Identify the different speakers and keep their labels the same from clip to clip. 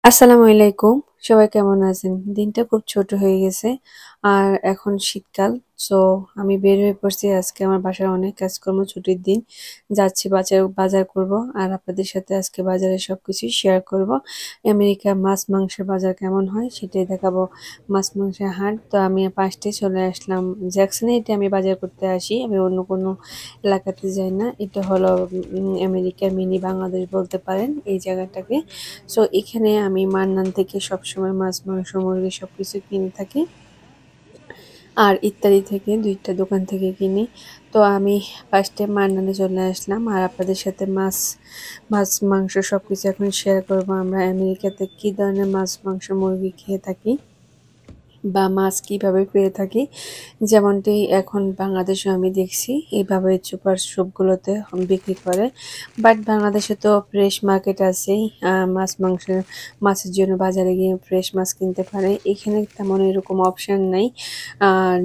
Speaker 1: আসসালামু আলাইকুম। সবাই কেমন আছেন? দিনটা খুব ছোট হয়ে গেছে। আর এখন শীতকাল। সো আমি বের হয়ে পড়ছি আজকে আমার বাসার অনেক কাজকর্ম ছুটির দিন। যাচ্ছি বাজার করব। আর আপনাদের সাথে আজকে বাজারের সবকিছুই শেয়ার করব। আমেরিকা মাছ মাংসের বাজার কেমন হয় সেটাই দেখাবো। মাছ মাংসের হাট। তো আমি ৫টায় চলে আসলাম। জ্যাকসনে এটা আমি বাজার করতে আসি। আমি অন্য কোনো এলাকাতে যাই না। এটা হলো আমেরিকার মিনি বাংলাদেশ বলতে পারেন এই জায়গাটাকে। সো এখানে আমি মান্নান থেকে সবসময় মাছ, মাংস, মুরগি সবকিছু কিনে থাকি। আর ইত্যাদি থেকে ২ টা দোকান থেকে কিনি। তো আমি ফার্স্টে মান্নানে চলে আসলাম। আর আপনাদের সাথে মাছ, মাংস সবকিছু এখন শেয়ার করব। আমরা আমেরিকাতে কি ধরনের মাছ, মাংস, মুরগি খেয়ে থাকি বা মাছ কিভাবে পেয়ে থাকি। যেমনটি এখন বাংলাদেশেও আমি দেখছি এইভাবে সুপার শপগুলোতে বিক্রি করে। বাট বাংলাদেশে তো ফ্রেশ মার্কেট আছেই। মাছের জন্য বাজারে গিয়ে ফ্রেশ মাছ কিনতে পারে। এখানে তেমন এরকম অপশন নাই। আর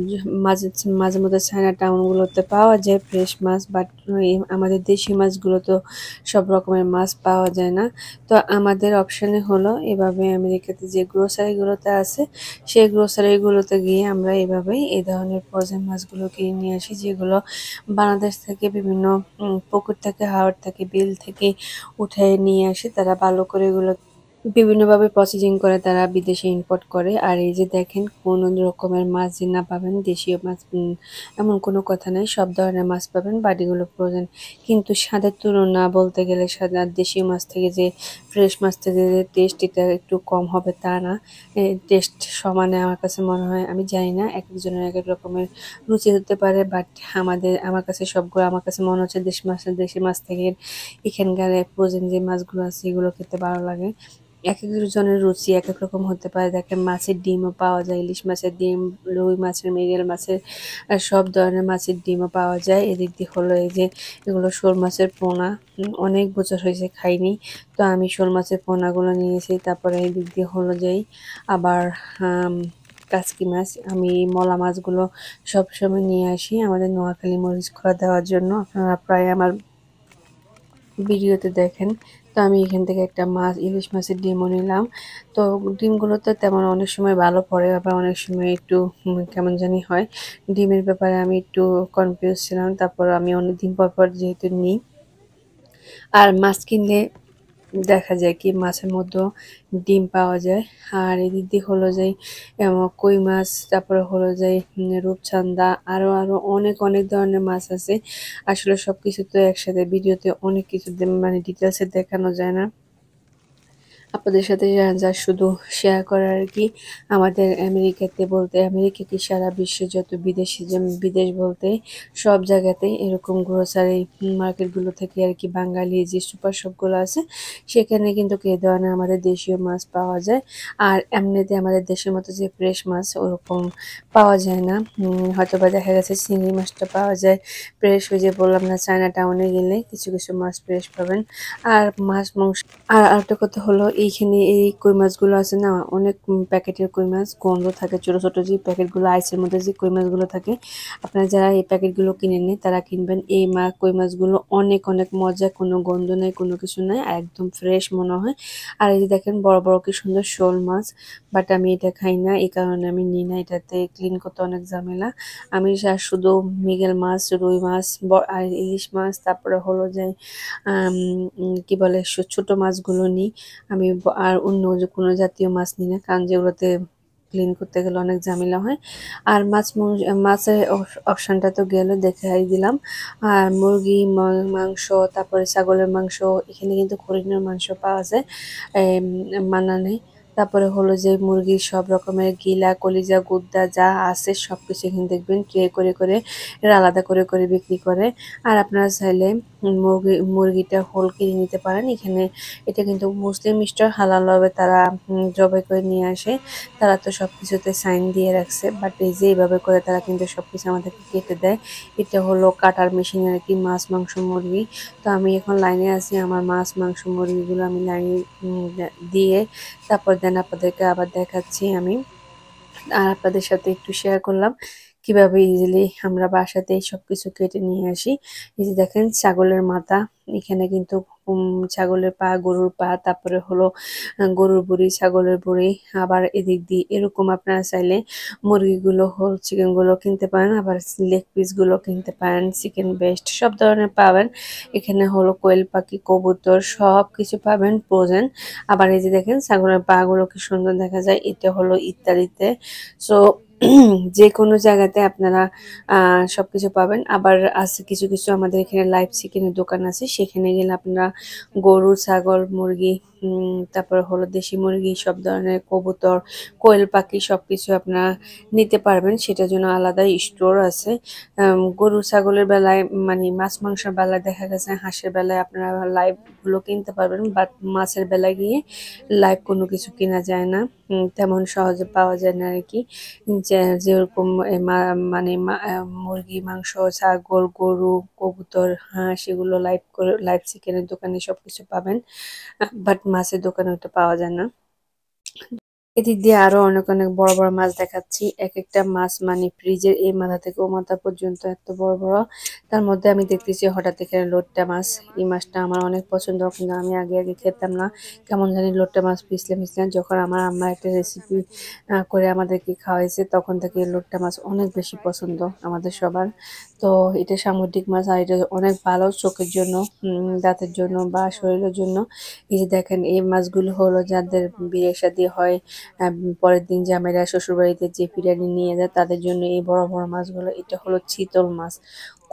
Speaker 1: মাঝে মাঝে মধ্যে চায়না টাউনগুলোতে পাওয়া যায় ফ্রেশ মাছ, বাট আমাদের দেশি মাছগুলো তো সব রকমের মাছ পাওয়া যায় না। তো আমাদের অপশানে হলো এভাবে আমেরিকাতে যে গ্রোসারিগুলোতে আছে সেই গ্রোসারিগুলোতে গিয়ে আমরা এভাবেই এই ধরনের ফ্রোজেন মাছগুলো কিনে নিয়ে আসি, যেগুলো বাংলাদেশ থেকে বিভিন্ন পুকুর থেকে, হাওর থেকে, বিল থেকে উঠে নিয়ে আসে। তারা ভালো করে এগুলো বিভিন্নভাবে প্রসেসিং করে তারা বিদেশে ইম্পোর্ট করে। আর এই যে দেখেন কোন রকমের মাছ যে না পাবেন দেশীয় মাছ এমন কোনো কথা নাই, সব ধরনের মাছ পাবেন, বাট এগুলো ফ্রোজেন। কিন্তু স্বাদের তুলনা বলতে গেলে স্বাদ আর দেশীয় মাছ থেকে যে ফ্রেশ মাছ থেকে যে টেস্ট এটা একটু কম হবে তা না। টেস্ট সমানে আমার কাছে মনে হয়। আমি জানি না, এক একজনের এক এক রকমের রুচি হতে পারে, বাট আমার কাছে সবগুলো আমার কাছে মনে হচ্ছে দেশি মাছ থেকে এখানকার ফ্রোজেন যে মাছগুলো আছে এগুলো খেতে ভালো লাগে। এক একজনের রুচি এক এক রকম হতে পারে। দেখেন মাছের ডিমও পাওয়া যায়, ইলিশ মাছের ডিম, রুই মাছের, মৃগেল মাছের, সব ধরনের মাছের ডিমও পাওয়া যায়। এদিক দিয়ে হলো এই যে এগুলো শোল মাছের পোনা। অনেক বছর হয়েছে খাইনি, তো আমি শোল মাছের পোনাগুলো নিয়েছি। তারপরে এদিক দিয়ে হলো যাই আবার আম, কাচকি মাছ। আমি মলা মাছগুলো সবসময় নিয়ে আসি আমাদের নোয়াখালী মরিচ খোলা দেওয়ার জন্য। আপনারা প্রায় আমার ভিডিওতে দেখেন। তো আমি এখান থেকে একটা ইলিশ মাছের ডিমও নিলাম। তো ডিমগুলো তো তেমন অনেক সময় ভালো পড়ে, আবার অনেক সময় একটু কেমন জানি হয়। ডিমের ব্যাপারে আমি একটু কনফিউজ ছিলাম। তারপর আমি অনেকদিন পর পর যেহেতু নিই, আর মাছ কিনলে দেখা যায় কি মাছের মধ্যেও ডিম পাওয়া যায়। আর এদিক দিয়ে হলো যাই কই মাছ, তারপরে হলো যাই রূপচাঁদা, আরো অনেক অনেক ধরনের মাছ আছে। আসলে সবকিছু তো একসাথে ভিডিওতে অনেক কিছু মানে ডিটেলসে দেখানো যায় না। আপনাদের সাথে যা শুধু শেয়ার করার আর কি। আমাদের আমেরিকা কি সারা বিশ্বে যত বিদেশ বলতে সব জায়গাতেই এরকম গ্রোসারি মার্কেটগুলো থেকে আর কি বাঙালি যে সুপার শপগুলো আছে সেখানে কিন্তু এই ধরনের আমাদের দেশীয় মাছ পাওয়া যায়। আর এমনিতে আমাদের দেশের মতো যে ফ্রেশ মাছ ওরকম পাওয়া যায় না। হয়তোবা দেখা গেছে চিংড়ি মাছটা পাওয়া যায় ফ্রেশ, ওই যে বললাম না, চায়না টাউনে গেলে কিছু কিছু মাছ ফ্রেশ পাবেন। আর মাংস। আর আরেকটা কথা হলো এইখানে এই কই মাছগুলো আছে না, অনেক প্যাকেটের কই মাছ গন্ধ থাকে। ছোট ছোট যে প্যাকেটগুলো আইসের মধ্যে যে কই মাছগুলো থাকে, আপনারা যারা এই প্যাকেটগুলো কিনে নেন তারা কিনবেন। এই কই মাছগুলো অনেক অনেক মজা, কোনো গন্ধ নেই, কোনো কিছু নাই, আর একদম ফ্রেশ মনে হয়। আর এই যে দেখেন বড় বড় কি সুন্দর শোল মাছ, বাট আমি এটা খাই না, এই কারণে আমি নিই না। এটাতে ক্লিন করতে অনেক ঝামেলা। আমি শুধু মৃগেল মাছ, রুই মাছ আর ইলিশ মাছ, তারপরে হলো যে কি বলে ছোট মাছগুলো নিই। আমি আর অন্য যে কোনো জাতীয় মাছ নিই না, কারণ যেগুলোতে ক্লিন করতে গেলে অনেক ঝামেলা হয়। আর মাছের অপশানটা তো গেল, দেখাই দিলাম। আর মুরগি মাংস, তারপরে ছাগলের মাংস, এখানে কিন্তু হরিণের মাংস পাওয়া যায় মানানে। তারপরে হলো যে মুরগির সব রকমের গিলা, কলিজা, গুদ্দা যা আছে সবকিছু এখানে দেখবেন ট্রে করে করে এরা আলাদা করে করে বিক্রি করে। আর আপনারা চাইলে মুরগিটা হোল কিনে নিতে পারেন এখানে। এটা কিন্তু মুসলিম মিস্টার হালাল ভাবে তারা জবাই করে নিয়ে আসে। তারা তো সবকিছুতে সাইন দিয়ে রাখছে, বাট এই যে এইভাবে করে তারা কিন্তু সবকিছু আমাদেরকে কেটে দেয়। এটা হলো কাটার মেশিন আর কি, মাছ মাংস মুরগি। তো আমি এখন লাইনে আছি, আমার মাছ মাংস মুরগিগুলো আমি লাইনে দিয়ে তারপর দেন আপনাদেরকে আবার দেখাচ্ছি আমি। আর আপনাদের সাথে একটু শেয়ার করলাম কিভাবে ইজিলি আমরা বাসাতেই সবকিছু কেটে নিয়ে আসি। এই যে দেখেন ছাগলের মাথা, এখানে কিন্তু ছাগলের পা, গরুর পা, তারপরে হলো গরুর বুড়ি, ছাগলের বুড়ি, আবার এদিক দিয়ে এরকম আপনারা চাইলে মুরগিগুলো হোল চিকেনগুলো কিনতে পারেন, আবার লেগ পিসগুলো কিনতে পারেন, চিকেন বেস্ট সব ধরনের পাবেন। এখানে হলো কোয়েল পাখি, কবুতর সব কিছু পাবেন ফ্রোজেন। আবার এই যে দেখেন ছাগলের পা গুলো কি সুন্দর দেখা যায়, এটা হলো ইত্যাদিতে। সো যে কোনো জায়গাতে আপনারা সবকিছু পাবেন। আবার আছে কিছু কিছু আমাদের এখানে লাইভ চিকেনের দোকান আছে, সেখানে গেলে আপনারা গরু, ছাগল, মুরগি, তারপর হলো দেশি মুরগি, সব ধরনের কবুতর, কোয়েল পাখি সবকিছু আপনারা নিতে পারবেন। সেটার জন্য আলাদা স্টোর আছে। গরু ছাগলের বেলায় মানে মাছ মাংসের বেলায় দেখা গেছে, হাঁসের বেলায় আপনারা লাইভ গুলো কিনতে পারবেন, বাট মাছের বেলায় গিয়ে লাইভ কোনো কিছু কেনা যায় না, তেমন সহজে পাওয়া যায় না আর কি। যেরকম মুরগি মাংস, ছাগল, গরু, কবুতর, হাঁস এগুলো লাইভ করে লাইভ চিকেনের দোকানে সবকিছু পাবেন, বাট মাছের দোকানে ওটা পাওয়া যায় না। এদিক দিয়ে আরো অনেক অনেক বড় বড় মাছ দেখাচ্ছি। এক একটা মাছ মানে ফ্রিজের এই মাথা থেকে ও মাথা পর্যন্ত এত বড় বড়। তার মধ্যে আমি দেখতেছি হঠাৎ এখানে লোট্টা মাছ। এই মাছটা আমার অনেক পছন্দ, কিন্তু আমি আগে আগে খেতাম না, কেমন জানি লোট্টা মাছ পিছলে পিছলে। যখন আমার আম্মা একটা রেসিপি করে আমাদেরকে খাওয়াইছে, তখন থেকে লোট্টা মাছ অনেক বেশি পছন্দ আমাদের সবার। তো এটা সামুদ্রিক মাছ, আর এটা অনেক ভালো চোখের জন্য, দাঁতের জন্য বা শরীরের জন্য। এই যে দেখেন এই মাছগুলো হলো যাদের বিয়ে শাদী হয়, পরের দিন জামাইরা শ্বশুরবাড়িতে যে বিরিয়ানি নিয়ে যায় তাদের জন্য এই বড় বড় মাছগুলো। এটা হলো চিতল মাছ,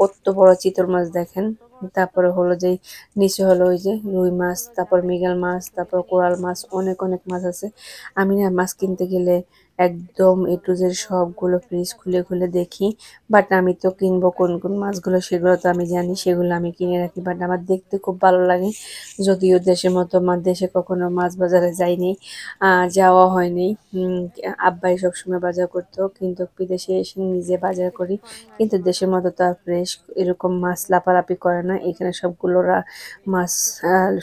Speaker 1: কত বড় চিতল মাছ দেখেন। তারপরে হলো যে নিচে হলো ওই যে রুই মাছ, তারপর মৃগেল মাছ, তারপর কোরাল মাছ, অনেক অনেক মাছ আছে। আমি না মাছ কিনতে গেলে একদম এ টু জেড সবগুলো ফ্রিজ খুলে খুলে দেখি, বাট আমি তো কিনবো কোন কোন মাছগুলো সেগুলো তো আমি জানি, সেগুলো আমি কিনে রাখি। বাট আমার দেখতে খুব ভালো লাগে, যদিও দেশের মতো দেশে কখনো মাছ বাজারে যাইনি, যাওয়া হয়নি। আব্বাই সবসময় বাজার করতো, কিন্তু বিদেশে এসে নিজে বাজার করি। কিন্তু দেশের মতো তো আর ফ্রেশ এরকম মাছ লাপালাপি করে না, এখানে সবগুলো মাছ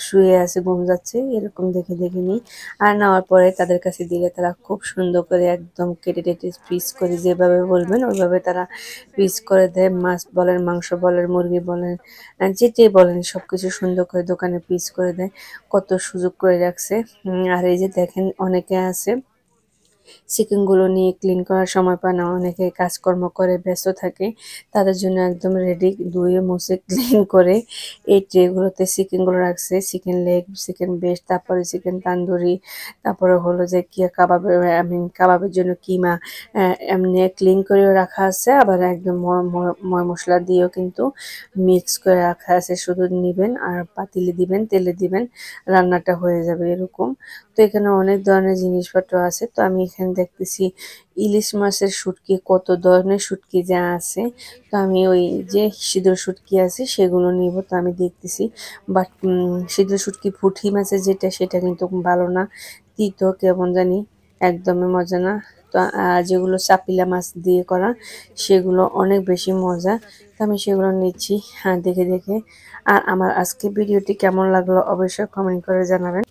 Speaker 1: শুয়ে আছে, ঘুম যাচ্ছে এরকম দেখে দেখে নিই। আর নেওয়ার পরে তাদের কাছে দিলে তারা খুব সুন্দর করে একদম কেটে টেটে পিস করে যেভাবে বলবেন ওইভাবে তারা পিস করে দেয়। মাছ বলেন, মাংস বলেন, মুরগি বলেন, যেটাই বলেন সবকিছু সুন্দর করে দোকানে পিস করে দেয়। কত সুযোগ করে রাখছে। আর এই যে দেখেন অনেকে আছে চিকেনগুলো নিয়ে ক্লিন করার সময় পায় না, অনেকে কাজকর্ম করে ব্যস্ত থাকে, তাদের জন্য একদম রেডি ধুয়ে মুছে ক্লিন করে এই ট্রেগুলোতে চিকেনগুলো রাখছে। চিকেন লেগ, চিকেন ব্রেস্ট, তারপরে চিকেন তান্দুরি, তারপরে হলো যে কি কাবাবের কাবাবের জন্য কিমা, এমনি ক্লিন করেও রাখা আছে, আবার একদম ময় মশলা দিয়েও কিন্তু মিক্স করে রাখা আছে। শুধু নিবেন আর পাতিলে দিবেন, তেলে দিবেন, রান্নাটা হয়ে যাবে এরকম। তো এখানে অনেক ধরনের জিনিসপত্র আছে। তো আমি এখানে দেখতেছি ইলিশ মাছের শুটকি, কত ধরনের শুটকি যা আছে। তো আমি ওই যে সিদ্ধ শুটকি আছে সেগুলো নিব। তো আমি দেখতেছি, বাট সিদ্ধ শুটকি পুঁটি মাছের যেটা সেটা কিন্তু ভালো না, তিতো কেমন জানি, একদমই মজা না। তো যেগুলো চাপিলা মাছ দিয়ে করা সেগুলো অনেক বেশি মজা। তো আমি সেগুলো নিচ্ছি দেখে দেখে। আর আমার আজকে ভিডিওটি কেমন লাগলো অবশ্যই কমেন্ট করে জানাবেন।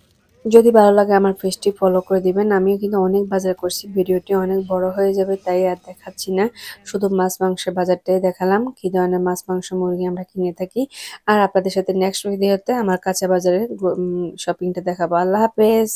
Speaker 1: যদি ভালো লাগে আমার পেজটি ফলো করে দিবেন। আমিও কিন্তু অনেক বাজার করছি, ভিডিওটি অনেক বড় হয়ে যাবে তাই আর দেখাচ্ছি না, শুধু মাছ মাংসের বাজারটাই দেখালাম, কি ধরনের মাছ মাংস মুরগি আমরা কিনে থাকি। আর আপনাদের সাথে নেক্সট ভিডিওতে আমার কাঁচা বাজারের শপিংটা দেখাবো। আল্লাহ হাফেজ।